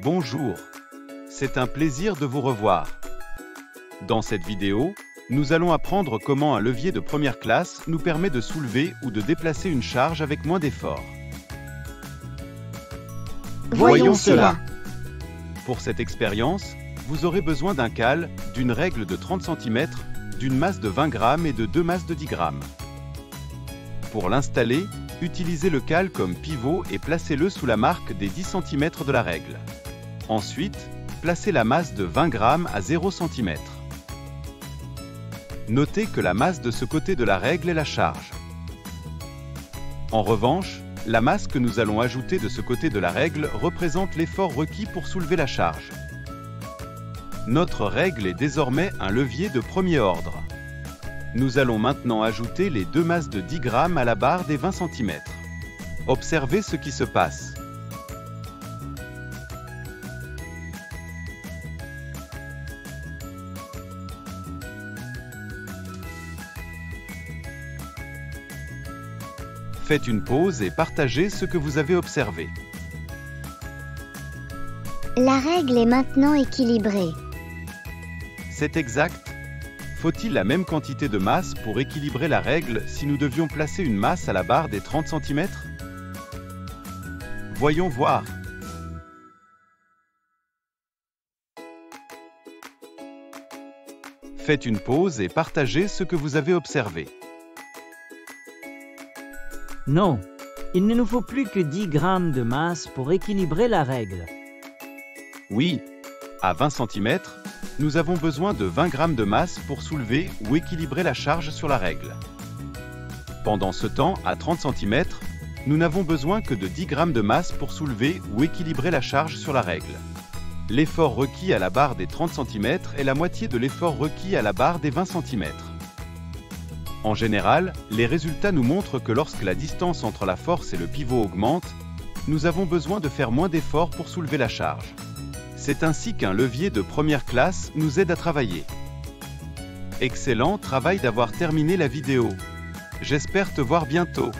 Bonjour, c'est un plaisir de vous revoir. Dans cette vidéo, nous allons apprendre comment un levier de première classe nous permet de soulever ou de déplacer une charge avec moins d'effort. Voyons cela. Pour cette expérience, vous aurez besoin d'un cal, d'une règle de 30 cm, d'une masse de 20 grammes et de deux masses de 10 grammes. Pour l'installer, utilisez le cal comme pivot et placez-le sous la marque des 10 cm de la règle. Ensuite, placez la masse de 20 grammes à 0 cm. Notez que la masse de ce côté de la règle est la charge. En revanche, la masse que nous allons ajouter de ce côté de la règle représente l'effort requis pour soulever la charge. Notre règle est désormais un levier de premier ordre. Nous allons maintenant ajouter les deux masses de 10 grammes à la barre des 20 cm. Observez ce qui se passe. Faites une pause et partagez ce que vous avez observé. La règle est maintenant équilibrée. C'est exact. Faut-il la même quantité de masse pour équilibrer la règle si nous devions placer une masse à la barre des 30 cm? Voyons voir. Faites une pause et partagez ce que vous avez observé. Non, il ne nous faut plus que 10 grammes de masse pour équilibrer la règle. Oui, à 20 cm, nous avons besoin de 20 grammes de masse pour soulever ou équilibrer la charge sur la règle. Pendant ce temps, à 30 cm, nous n'avons besoin que de 10 grammes de masse pour soulever ou équilibrer la charge sur la règle. L'effort requis à la barre des 30 cm est la moitié de l'effort requis à la barre des 20 cm. En général, les résultats nous montrent que lorsque la distance entre la force et le pivot augmente, nous avons besoin de faire moins d'efforts pour soulever la charge. C'est ainsi qu'un levier de première classe nous aide à travailler. Excellent travail d'avoir terminé la vidéo. J'espère te voir bientôt.